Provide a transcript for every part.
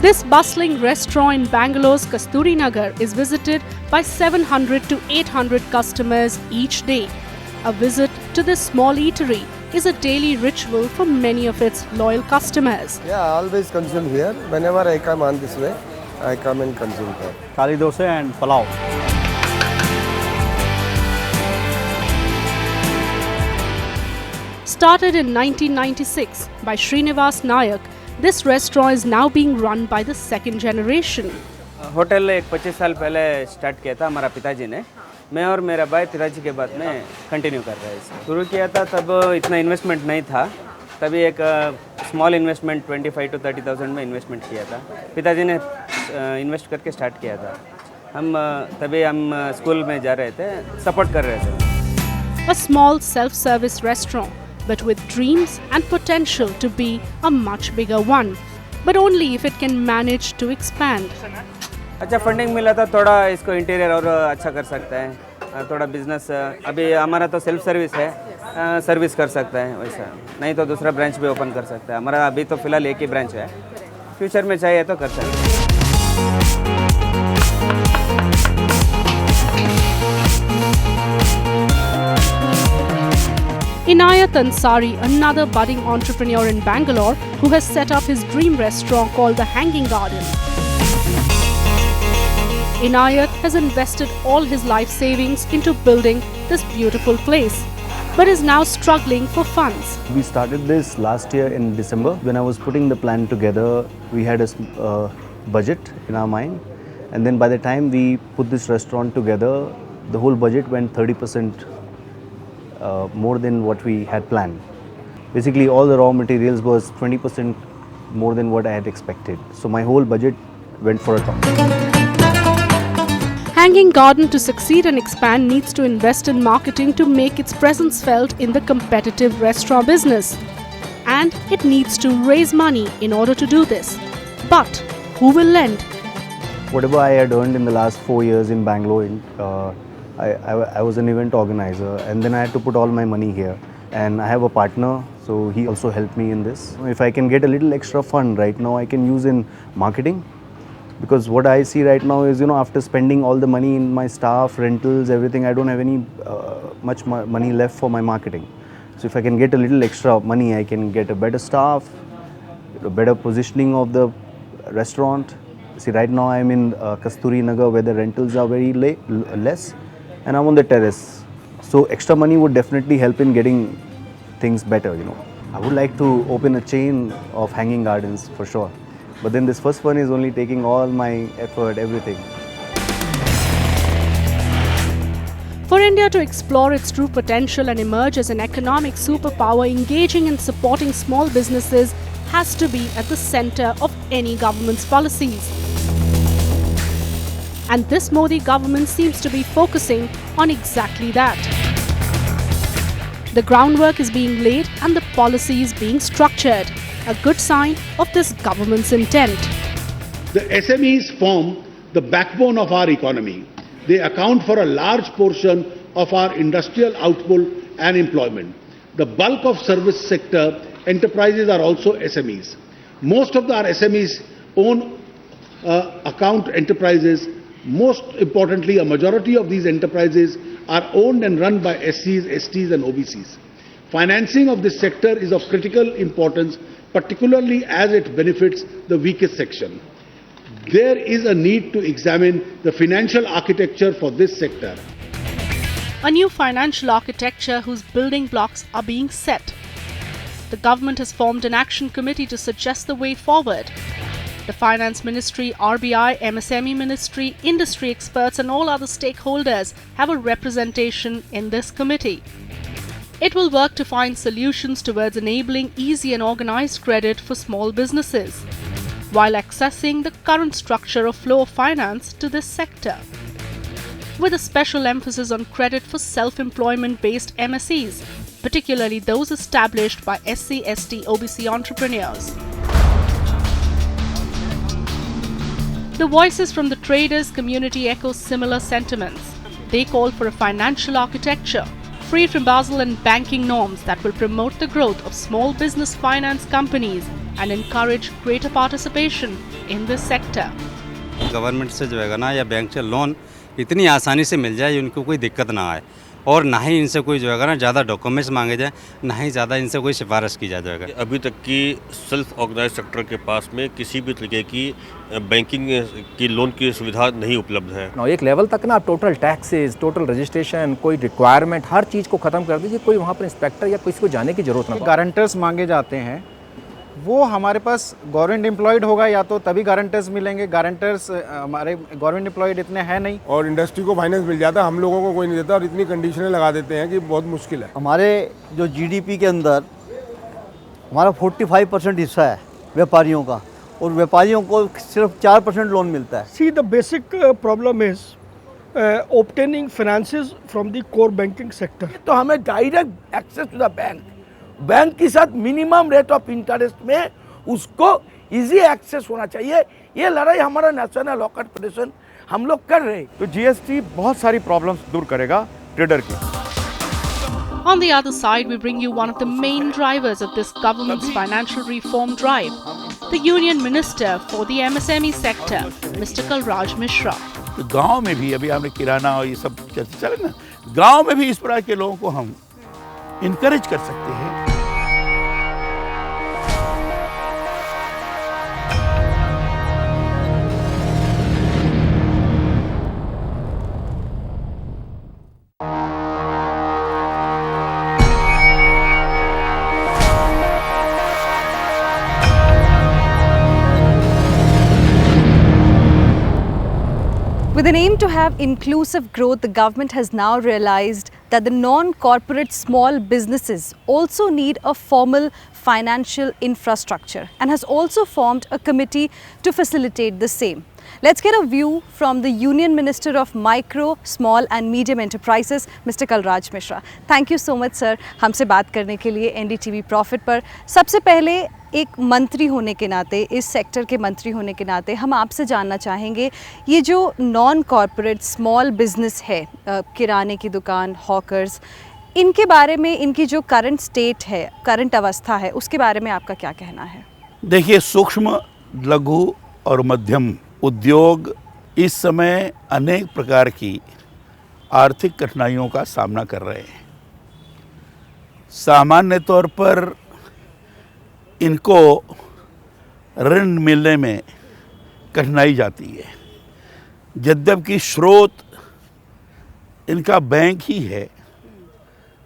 This bustling restaurant in Bangalore's Kasturi Nagar is visited by 700 to 800 customers each day. A visit to this small eatery is a daily ritual for many of its loyal customers. Yeah, I always consume here. Whenever I come on this way, I come and consume here. Kali dosa and pulao. Started in 1996 by Srinivas Nayak, this restaurant is now being run by the second generation. Hotel एक 25 साल पहले start किया था हमारा पिताजी ने. मैं और मेरा भाई पिताजी के बाद में कंटिन्यू कर रहे हैं. शुरू किया था तब इतना इन्वेस्टमेंट नहीं था. तभी एक स्मॉल इन्वेस्टमेंट 25 to 30,000 में इन्वेस्टमेंट किया था. पिताजी ने इन्वेस्ट करके स्टार्ट किया था. तभी हम स्कूल में जा रहे थे, सपोर्ट कर रहे थे. A small self-service restaurant, but with dreams and potential to be a much bigger one. But only if it can manage to expand. अच्छा फंडिंग मिला था, थोड़ा इसको इंटीरियर और अच्छा कर सकते हैं. थोड़ा बिजनेस अभी हमारा तो सेल्फ सर्विस है, सर्विस कर सकते हैं. वैसा नहीं तो दूसरा ब्रांच भी ओपन कर सकते हैं. हमारा अभी तो फिलहाल एक ही ब्रांच है. फ्यूचर में चाहिए तो कर सकते हैं. Inayat Ansari, another budding entrepreneur in Bangalore who has set up his dream restaurant called the Hanging Garden. Inayat has invested all his life savings into building this beautiful place, but is now struggling for funds. We started this last year in December. When I was putting the plan together, we had a budget in our mind, and then by the time we put this restaurant together, the whole budget went 30% more than what we had planned. Basically, all the raw materials was 20% more than what I had expected. So my whole budget went for a toss. Hanging Garden, to succeed and expand, needs to invest in marketing to make its presence felt in the competitive restaurant business. And it needs to raise money in order to do this. But who will lend? Whatever I had earned in the last 4 years in Bangalore, I was an event organizer, and then I had to put all my money here. And I have a partner, so he also helped me in this. If I can get a little extra fund right now, I can use in marketing. Because what I see right now is, after spending all the money in my staff, rentals, everything, I don't have any much money left for my marketing. So if I can get a little extra money, I can get a better staff, a better positioning of the restaurant. See, right now I'm in Kasturi Nagar, where the rentals are very less, and I'm on the terrace. So extra money would definitely help in getting things better, I would like to open a chain of hanging gardens for sure. But then this first one is only taking all my effort, everything. For India to explore its true potential and emerge as an economic superpower, engaging and supporting small businesses has to be at the center of any government's policies. And this Modi government seems to be focusing on exactly that. The groundwork is being laid and the policy is being structured, a good sign of this government's intent. The SMEs form the backbone of our economy. They account for a large portion of our industrial output and employment. The bulk of service sector enterprises are also SMEs. Most of our SMEs own account enterprises. Most importantly, a majority of these enterprises are owned and run by SCs, STs and OBCs. Financing of this sector is of critical importance, particularly as it benefits the weakest section. There is a need to examine the financial architecture for this sector. A new financial architecture whose building blocks are being set. The government has formed an action committee to suggest the way forward. The Finance Ministry, RBI, MSME Ministry, industry experts and all other stakeholders have a representation in this committee. It will work to find solutions towards enabling easy and organized credit for small businesses, while accessing the current structure of flow of finance to this sector, with a special emphasis on credit for self-employment-based MSEs, particularly those established by SC, ST, OBC entrepreneurs. The voices from the traders community echo similar sentiments. They call for a financial architecture free from Basel and banking norms that will promote the growth of small business finance companies and encourage greater participation in this sector. Government से जो है ना या bank से loan इतनी आसानी से मिल जाए उनको कोई दिक्कत ना आए और ना ही इनसे कोई जो है ना ज़्यादा डॉक्यूमेंट्स मांगे जाए, ना ही ज़्यादा इनसे कोई सिफारिश की जाएगा। अभी तक की सेल्फ ऑर्गेनाइज सेक्टर के पास में किसी भी तरीके की बैंकिंग की लोन की सुविधा नहीं उपलब्ध है। एक लेवल तक ना टोटल टैक्सेस, टोटल रजिस्ट्रेशन, कोई रिक्वायरमेंट, हर चीज़ को ख़त्म कर दीजिए, कोई वहाँ पर इंस्पेक्टर या किसी को जाने की जरूरत ना पड़े। गारंटर्स मांगे जाते हैं, वो हमारे पास गवर्नमेंट एम्प्लॉयड होगा या तो तभी गारंटर्स मिलेंगे। गारंटर्स हमारे गवर्नमेंट एम्प्लॉयड इतने हैं नहीं, और इंडस्ट्री को फाइनेंस मिल जाता है, हम लोगों को कोई नहीं देता और इतनी कंडीशनें लगा देते हैं कि बहुत मुश्किल है। हमारे जो जीडीपी के अंदर हमारा 45% हिस्सा है व्यापारियों का, और व्यापारियों को सिर्फ 4% लोन मिलता है। See the basic problem is obtaining finances from the core banking sector. तो हमें direct access to the bank के साथ मिनिमम रेट ऑफ इंटरेस्ट में उसको इजी एक्सेस होना चाहिए। ये लड़ाई हमारा नेशनल लॉकर फेडरेशन हम लोग कर रहे हैं। तो जीएसटी बहुत सारी प्रॉब्लम्स दूर करेगा ट्रेडर की। On the other side, we bring you one of the main drivers of this government's financial reform drive, the Union Minister for the MSME sector, Mr. Kalraj Mishra. तो गांव में भी अभी हमने किराना और ये सब चर्चा चले ना, गांव में भी इस प्रकार के लोगों को हम इनकरेज कर सकते हैं। With an aim to have inclusive growth, the government has now realized that the non-corporate small businesses also need a formal financial infrastructure and has also formed a committee to facilitate the same. Let's get a view from the Union Minister of Micro, Small and Medium Enterprises, Mr. Kalraj Mishra. Thank you so much, sir, हमसे बात करने के लिए NDTV Profit पर। सबसे पहले एक मंत्री होने के नाते, इस सेक्टर के मंत्री होने के नाते हम आपसे जानना चाहेंगे, ये जो नॉन कॉर्पोरेट स्मॉल बिजनेस है, किराने की दुकान, हॉकर्स, इनके बारे में, इनकी जो करंट स्टेट है, करंट अवस्था है, उसके बारे में आपका क्या कहना है? देखिए, सूक्ष्म, लघु और मध्यम उद्योग इस समय अनेक प्रकार की आर्थिक कठिनाइयों का सामना कर रहे हैं। सामान्य तौर पर इनको ऋण मिलने में कठिनाई जाती है, यद्यपि स्रोत इनका बैंक ही है।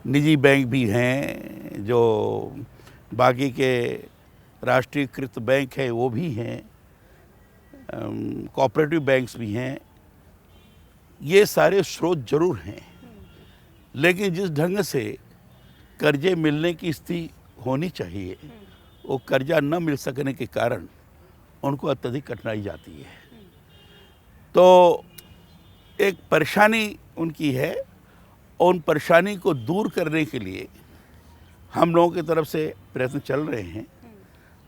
निजी बैंक भी हैं, जो बाकी के राष्ट्रीयकृत बैंक है वो भी हैं, कोऑपरेटिव बैंक्स भी हैं। ये सारे स्रोत जरूर हैं, लेकिन जिस ढंग से कर्जे मिलने की स्थिति होनी चाहिए, वो कर्जा न मिल सकने के कारण उनको अत्यधिक कठिनाई जाती है। तो एक परेशानी उनकी है, और उन परेशानी को दूर करने के लिए हम लोगों की तरफ से प्रयत्न चल रहे हैं,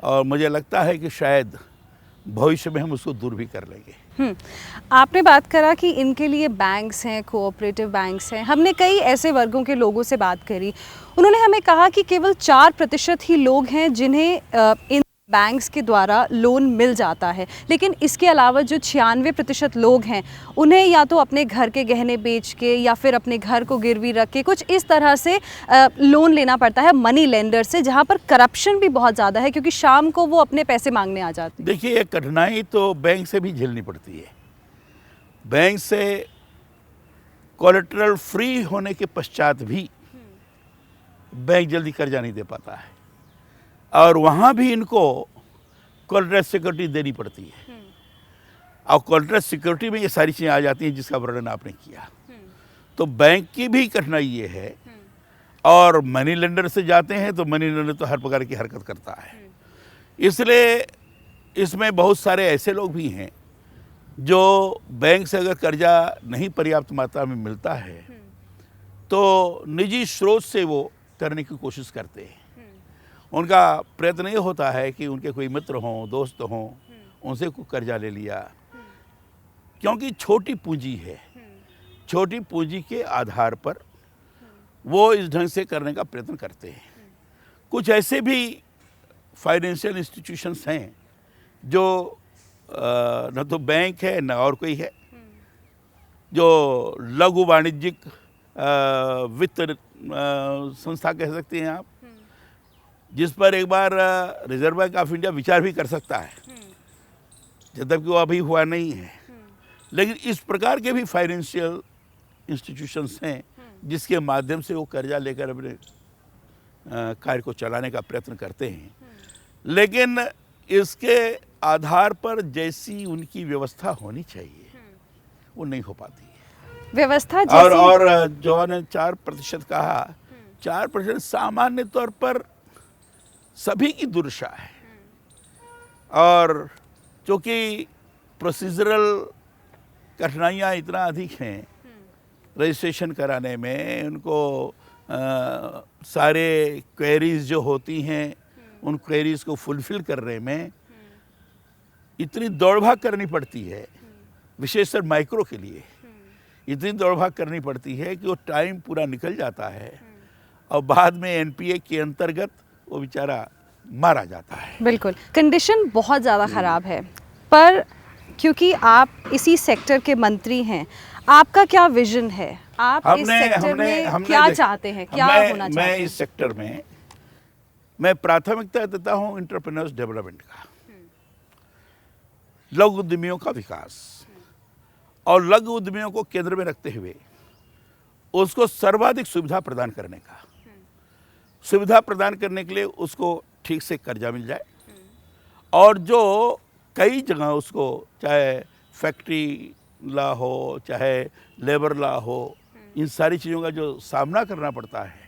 और मुझे लगता है कि शायद भविष्य में हम उसको दूर भी कर लेंगे। आपने बात करा कि इनके लिए बैंक्स हैं, कोऑपरेटिव बैंक्स हैं। हमने कई ऐसे वर्गों के लोगों से बात करी, उन्होंने हमें कहा कि केवल 4% ही लोग हैं जिन्हें इन बैंक्स के द्वारा लोन मिल जाता है, लेकिन इसके अलावा जो 96% लोग हैं, उन्हें या तो अपने घर के गहने बेच के या फिर अपने घर को गिरवी रख के कुछ इस तरह से लोन लेना पड़ता है मनी लेंडर से, जहां पर करप्शन भी बहुत ज़्यादा है, क्योंकि शाम को वो अपने पैसे मांगने आ जाते हैं। देखिए, ये कठिनाई तो बैंक से भी झेलनी पड़ती है। बैंक से कोलेटरल फ्री होने के पश्चात भी बैंक जल्दी कर्जा नहीं दे पाता है, और वहाँ भी इनको कोलेटरल सिक्योरिटी देनी पड़ती है। और कोलेटरल सिक्योरिटी में ये सारी चीज़ें आ जाती हैं जिसका वर्णन आपने किया। तो बैंक की भी कठिनाई ये है, और मनी लेंडर से जाते हैं तो मनी लेंडर तो हर प्रकार की हरकत करता है। इसलिए इसमें बहुत सारे ऐसे लोग भी हैं जो बैंक से अगर कर्जा नहीं पर्याप्त मात्रा में मिलता है तो निजी स्रोत से वो करने की कोशिश करते हैं। उनका प्रयत्न ये होता है कि उनके कोई मित्र हों, दोस्त हों, उनसे कोई कर्जा ले लिया, क्योंकि छोटी पूंजी है। छोटी पूंजी के आधार पर वो इस ढंग से करने का प्रयत्न करते हैं। कुछ ऐसे भी फाइनेंशियल इंस्टीट्यूशंस हैं जो न तो बैंक है न और कोई है, जो लघु वाणिज्यिक वित्त संस्था कह सकते हैं आप, जिस पर एक बार रिजर्व बैंक ऑफ इंडिया विचार भी कर सकता है, जबकि वो अभी हुआ नहीं है। लेकिन इस प्रकार के भी फाइनेंशियल इंस्टीट्यूशंस हैं जिसके माध्यम से वो कर्जा लेकर अपने कार्य को चलाने का प्रयत्न करते हैं। लेकिन इसके आधार पर जैसी उनकी व्यवस्था होनी चाहिए वो नहीं हो पाती है। व्यवस्था जैसी और जो ने 4% कहा, 4% सामान्य तौर पर सभी की दुर्दशा है। और चूँकि प्रोसीजरल कठिनाइयाँ इतना अधिक हैं रजिस्ट्रेशन कराने में, उनको सारे क्वेरीज जो होती हैं उन क्वेरीज को फुलफिल करने में इतनी दौड़भाग करनी पड़ती है, विशेषकर माइक्रो के लिए इतनी दौड़भाग करनी पड़ती है कि वो टाइम पूरा निकल जाता है और बाद में एनपीए के अंतर्गत वो बेचारा मारा जाता है। बिल्कुल, कंडीशन बहुत ज़्यादा ख़राब है। पर क्योंकि आप इसी सेक्टर के मंत्री हैं, आपका क्या विजन है? आप इस सेक्टर में क्या चाहते हैं, क्या होना चाहते हैं? मैं इस सेक्टर में मैं प्राथमिकता देता हूँ एंटरप्रेन्योर्स डेवलपमेंट का, लघु उद्यमियों का विकास, और लघु उद्यमियों को केंद्र में रखते हुए उसको सर्वाधिक सुविधा प्रदान करने का, सुविधा प्रदान करने के लिए उसको ठीक से कर्जा मिल जाए, और जो कई जगह उसको चाहे फैक्ट्री ला हो चाहे लेबर ला हो, इन सारी चीज़ों का जो सामना करना पड़ता है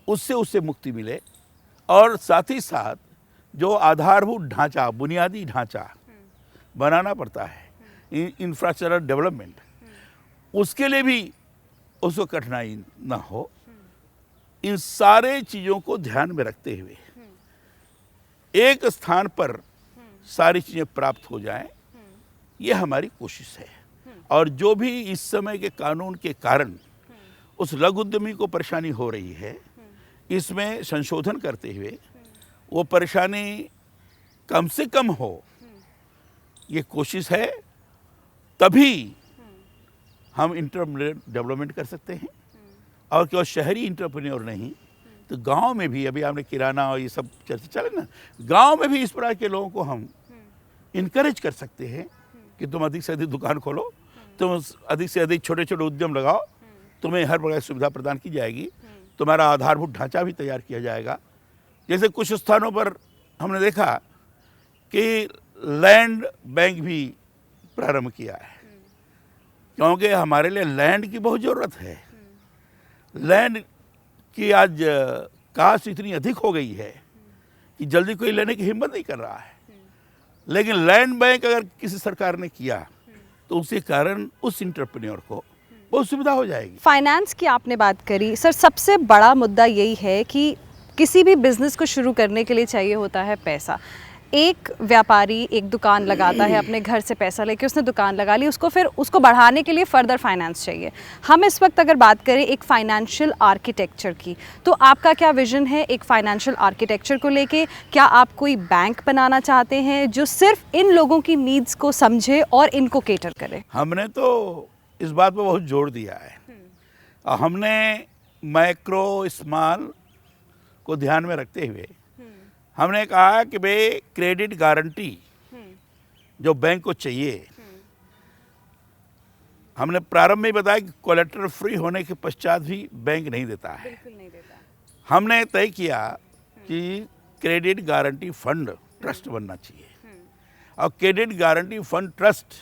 उससे मुक्ति मिले, और साथ ही साथ जो आधारभूत ढांचा, बुनियादी ढांचा बनाना पड़ता है, इंफ्रास्ट्रक्चर डेवलपमेंट, उसके लिए भी उसको कठिनाई ना हो। इन सारे चीज़ों को ध्यान में रखते हुए एक स्थान पर सारी चीज़ें प्राप्त हो जाएं, ये हमारी कोशिश है। और जो भी इस समय के कानून के कारण उस लघु उद्यमी को परेशानी हो रही है, इसमें संशोधन करते हुए वो परेशानी कम से कम हो, ये कोशिश है। तभी हम इंटरप्रेन्योर डेवलपमेंट कर सकते हैं। और केवल शहरी इंटरप्रेन्योर नहीं, तो गांव में भी, अभी आपने किराना और ये सब चर्चा चले ना, गांव में भी इस प्रकार के लोगों को हम इनकरेज कर सकते हैं कि तुम अधिक से अधिक दुकान खोलो, तुम अधिक से अधिक छोटे छोटे उद्यम लगाओ, तुम्हें हर प्रकार की सुविधा प्रदान की जाएगी, तुम्हारा आधारभूत ढांचा भी तैयार किया जाएगा। जैसे कुछ स्थानों पर हमने देखा कि लैंड बैंक भी प्रारंभ किया है, क्योंकि हमारे लिए लैंड की बहुत ज़रूरत है। लैंड की आज कास्ट इतनी अधिक हो गई है कि जल्दी कोई लेने की हिम्मत नहीं कर रहा है, लेकिन लैंड बैंक अगर किसी सरकार ने किया तो उसके कारण उस इंटरप्रेन्योर को बहुत सुविधा हो जाएगी। फाइनेंस की आपने बात करी सर, सबसे बड़ा मुद्दा यही है कि किसी भी बिजनेस को शुरू करने के लिए चाहिए होता है पैसा। एक व्यापारी एक दुकान लगाता है, अपने घर से पैसा लेके उसने दुकान लगा ली, उसको फिर उसको बढ़ाने के लिए फर्दर फाइनेंस चाहिए। हम इस वक्त अगर बात करें एक फाइनेंशियल आर्किटेक्चर की, तो आपका क्या विजन है एक फाइनेंशियल आर्किटेक्चर को लेके? क्या आप कोई बैंक बनाना चाहते हैं जो सिर्फ इन लोगों की नीड्स को समझे और इनको केटर करे? हमने तो इस बात पर बहुत जोर दिया है। हमने माइक्रो स्मॉल को ध्यान में रखते हुए हमने कहा कि भाई क्रेडिट गारंटी जो बैंक को चाहिए, हमने प्रारंभ में बताया कि कोलेटरल फ्री होने के पश्चात भी बैंक नहीं देता है। बिल्कुल नहीं देता। हमने तय किया कि क्रेडिट गारंटी फंड ट्रस्ट बनना चाहिए, और credit guarantee fund trust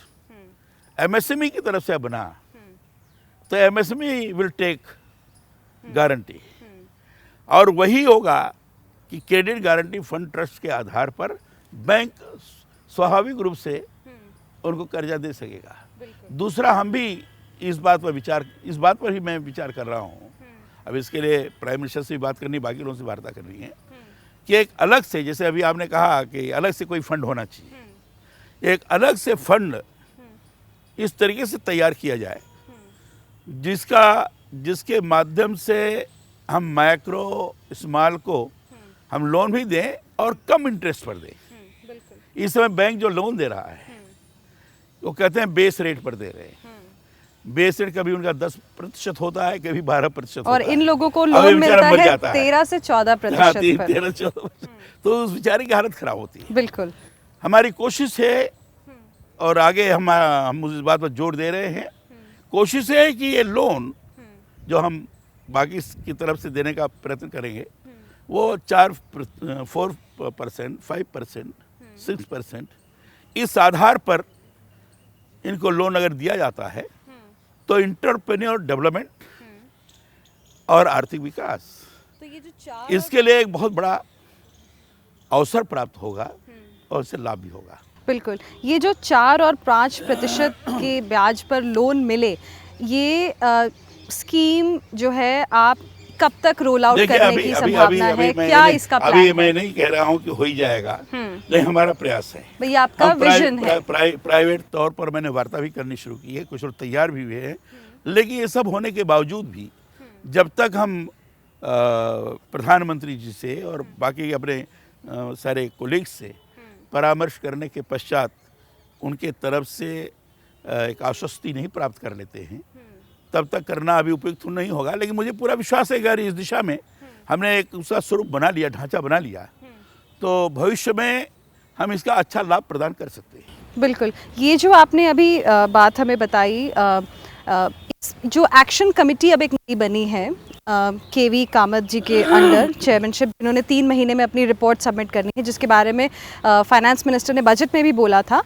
MSME की तरफ से बना तो एमएसएमई विल टेक गारंटी, और वही होगा कि क्रेडिट गारंटी फंड ट्रस्ट के आधार पर बैंक स्वाभाविक रूप से उनको कर्जा दे सकेगा। दूसरा, हम भी इस बात पर ही मैं विचार कर रहा हूँ, अब इसके लिए प्राइम मिनिस्टर से भी बात करनी, बाकी लोगों से वार्ता करनी है कि एक अलग से, जैसे अभी आपने कहा कि अलग से कोई फंड होना चाहिए, एक अलग से फंड इस तरीके से तैयार किया जाए जिसका जिसके माध्यम से हम माइक्रो स्मॉल को हम लोन भी दें और कम इंटरेस्ट पर दें। इस समय बैंक जो लोन दे रहा है वो कहते हैं बेस रेट पर दे रहे हैं। बेस रेट कभी उनका 10% होता है, कभी 12% और इन लोगों को लोन मिलता है 13 से 14% पर। 13-14%। तो उस बेचारे की हालत खराब होती है। बिल्कुल। हमारी कोशिश है और आगे हम उस बात पर जोर दे रहे हैं, कोशिश है कि ये लोन जो हम बाकी की तरफ से देने का प्रयत्न करेंगे वो 4%, 5%, 6% इस आधार पर इनको लोन अगर दिया जाता है तो इंटरप्रेन्योर डेवलपमेंट और आर्थिक विकास, तो ये जो इसके लिए एक बहुत बड़ा अवसर प्राप्त होगा और इससे लाभ भी होगा। बिल्कुल। ये जो 4 और 5% के ब्याज पर लोन मिले, ये स्कीम जो है आप कब तक रोल आउट करने की संभावना है? क्या इसका प्लान है? अभी मैं नहीं कह रहा हूँ कि हो ही जाएगा, लेकिन हमारा प्रयास है। भैया आपका विजन है। प्राइवेट तौर पर मैंने वार्ता भी करनी शुरू की है, कुछ लोग तैयार भी हुए हैं, लेकिन ये सब होने के बावजूद भी जब तक हम प्रधानमंत्री जी से और बाकी अपने सारे कोलीग्स से परामर्श करने के पश्चात उनके तरफ से एक आश्वस्ति नहीं प्राप्त कर लेते हैं, तब तक करना अभी उपयुक्त नहीं होगा। लेकिन मुझे पूरा विश्वास है कि अगर इस दिशा में हमने एक उसका स्वरूप बना लिया, ढांचा बना लिया, तो भविष्य में हम इसका अच्छा लाभ प्रदान कर सकते हैं। बिल्कुल। ये जो आपने अभी बात हमें बताई, जो एक्शन कमेटी अब एक नई बनी है केवी कामत जी के अंडर चेयरमैनशिप, जिन्होंने 3 महीने में अपनी रिपोर्ट सबमिट करनी है, जिसके बारे में फाइनेंस मिनिस्टर ने बजट में भी बोला था।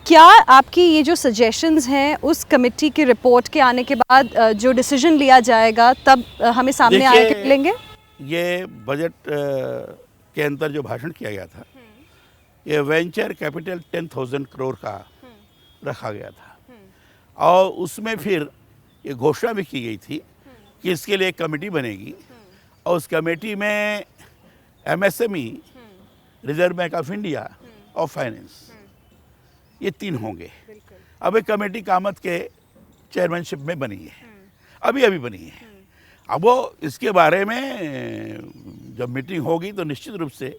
क्या आपकी ये जो सजेशंस हैं उस कमेटी की रिपोर्ट के आने के बाद जो डिसीजन लिया जाएगा तब हमें सामने आए के मिलेंगे? ये बजट के अंदर जो भाषण किया गया था, ये वेंचर कैपिटल 10,000 करोड़ का रखा गया था और उसमें फिर ये घोषणा भी की गई थी कि इसके लिए एक कमेटी बनेगी और उस कमेटी में MSME, reserve bank of India और फाइनेंस, ये 3 होंगे। अब एक कमेटी कामत के चेयरमैनशिप में बनी है, अभी बनी है। अब वो इसके बारे में जब मीटिंग होगी तो निश्चित रूप से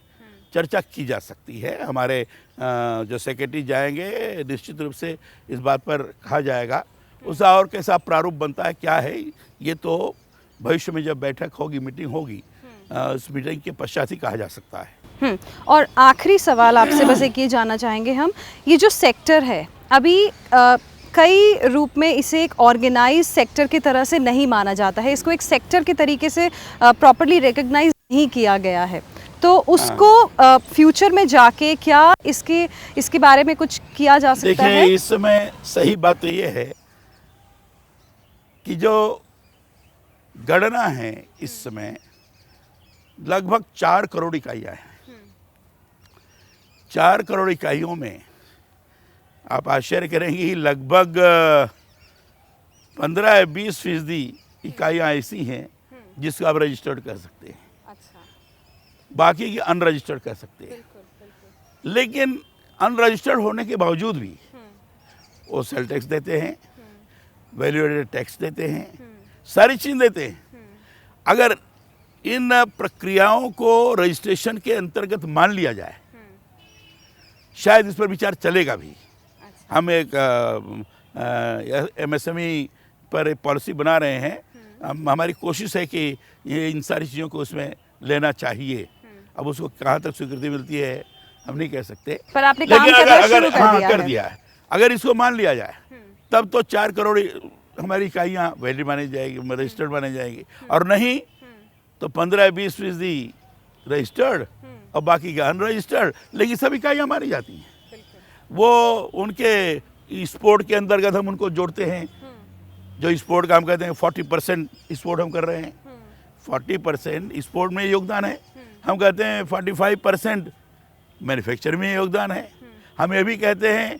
चर्चा की जा सकती है। हमारे जो सेक्रेटरी जाएंगे, निश्चित रूप से इस बात पर कहा जाएगा उसका और कैसा प्रारूप बनता है, क्या है, ये तो भविष्य में जब बैठक होगी, मीटिंग होगी, उस मीटिंग के पश्चात ही कहा जा सकता है। और आखिरी सवाल आपसे बस एक ये जानना चाहेंगे हम, ये जो सेक्टर है अभी कई रूप में इसे एक ऑर्गेनाइज सेक्टर की तरह से नहीं माना जाता है, इसको एक सेक्टर के तरीके से प्रॉपर्ली रिकॉग्नाइज नहीं किया गया है, तो उसको फ्यूचर में जाके क्या इसके बारे में कुछ किया जा सकता है? देखिए, इस समय सही बात तो ये है कि जो गणना है इस समय लगभग 4 करोड़ इकाइयाँ हैं। 4 करोड़ इकाइयों में आप आश्चर्य करेंगी लगभग 15-20% इकाइयाँ ऐसी हैं जिसको आप रजिस्टर्ड कर सकते हैं। बाकी की अनरजिस्टर्ड कर सकते हैं। लेकिन अनरजिस्टर्ड होने के बावजूद भी वो सेल टैक्स देते हैं, वैल्यू एडेड टैक्स देते हैं, सारी चीज़ देते हैं। अगर इन प्रक्रियाओं को रजिस्ट्रेशन के अंतर्गत मान लिया जाए, शायद इस पर विचार चलेगा भी। हम एक MSME पर एक पॉलिसी बना रहे हैं। हमारी कोशिश है कि ये इन सारी चीज़ों को उसमें लेना चाहिए। अब उसको कहाँ तक स्वीकृति मिलती है हम नहीं कह सकते, पर आपने काम करना शुरू कर दिया है। अगर इसको मान लिया जाए तब तो 4 करोड़ हमारी इकाइयाँ वैलिड मानी जाएगी, रजिस्टर्ड मानी जाएगी, और नहीं तो 15-20% रजिस्टर्ड और बाकी का अनरजिस्टर्ड, लेकिन सब इकाइयाँ मानी जाती हैं। वो उनके स्पोर्ट के अंतर्गत हम उनको जोड़ते हैं। जो स्पोर्ट का हम कहते हैं 40% स्पोर्ट हम कर रहे हैं, 40% स्पोर्ट में योगदान है। हम कहते हैं 45% मैन्युफैक्चरिंग में योगदान है। हम ये भी कहते हैं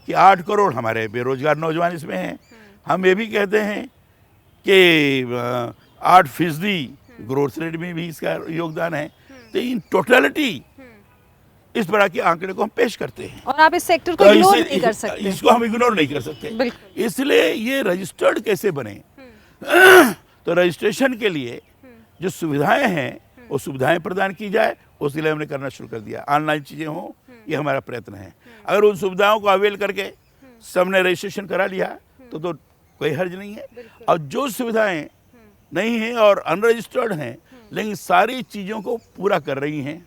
कि 8 करोड़ हमारे बेरोजगार नौजवान इसमें हैं। हम ये भी कहते हैं कि 8% ग्रोथ रेट में भी इसका योगदान है। तो इन टोटलिटी इस तरह के आंकड़े को हम पेश करते हैं और आप इस सेक्टर को इग्नोर नहीं कर सकते। इसको हम इग्नोर नहीं कर सकते। इसलिए ये रजिस्टर्ड कैसे बने तो रजिस्ट्रेशन के लिए जो सुविधाएं हैं वो सुविधाएं प्रदान की जाए, उसके लिए हमने करना शुरू कर दिया। ऑनलाइन चीज़ें हों, ये हमारा प्रयत्न है। अगर उन सुविधाओं को अवेल करके सबने रजिस्ट्रेशन करा लिया तो कोई हर्ज नहीं है। और जो सुविधाएं नहीं हैं और अनरजिस्टर्ड हैं लेकिन सारी चीज़ों को पूरा कर रही हैं,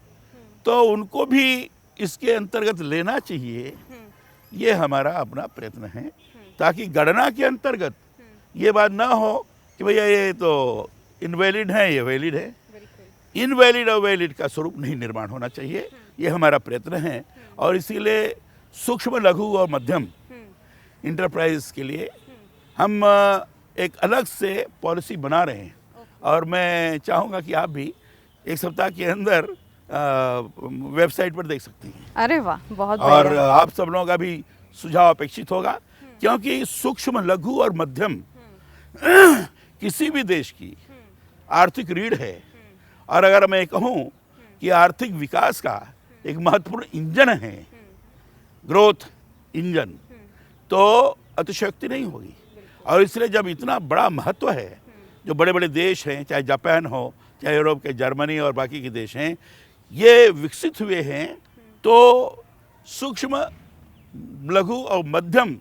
तो उनको भी इसके अंतर्गत लेना चाहिए। ये हमारा अपना प्रयत्न है, ताकि गणना के अंतर्गत ये बात ना हो कि भैया ये तो इनवैलिड है, ये वैलिड है। इनवैलिड और वैलिड का स्वरूप नहीं निर्माण होना चाहिए, ये हमारा प्रयत्न है। और इसीलिए सूक्ष्म, लघु और मध्यम इंटरप्राइज के लिए हम एक अलग से पॉलिसी बना रहे हैं। और मैं चाहूँगा कि आप भी एक सप्ताह के अंदर वेबसाइट पर देख सकती हैं। अरे वाह, बहुत और बढ़िया। आप सब लोगों का भी सुझाव अपेक्षित होगा, क्योंकि सूक्ष्म, लघु और मध्यम किसी भी देश की आर्थिक रीढ़ है। और अगर मैं कहूँ कि आर्थिक विकास का एक महत्वपूर्ण इंजन है, ग्रोथ इंजन, तो अतिशयोक्ति नहीं होगी। और इसलिए जब इतना बड़ा महत्व है, जो बड़े बड़े देश हैं, चाहे जापान हो, चाहे यूरोप के जर्मनी और बाकी के देश हैं, ये विकसित हुए हैं, तो सूक्ष्म, लघु और मध्यम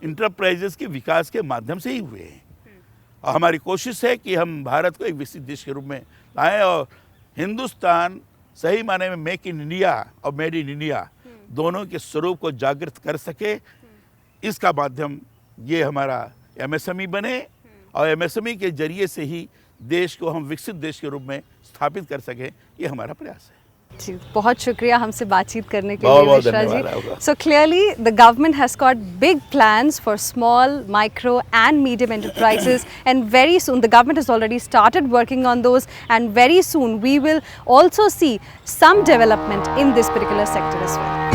इंटरप्राइजेस के विकास के माध्यम से ही हुए हैं। और हमारी कोशिश है कि हम भारत को एक विकसित देश के रूप में लाएं और हिंदुस्तान सही माने में मेक इन इंडिया और मेड इन इंडिया दोनों के स्वरूप को जागृत कर सके। इसका माध्यम ये हमारा एमएसएमई बने, और एमएसएमई के जरिए से ही देश को हम विकसित देश के रूप में स्थापित कर सकें, ये हमारा प्रयास है। जी, बहुत शुक्रिया हमसे बातचीत करने के बहुत लिए बहुत मिश्रा धन्यवाद जी। आपका। So clearly the government has got big plans for small, micro and medium enterprises and very soon the government has already started working on those, and very soon we will also see some development in this particular sector as well.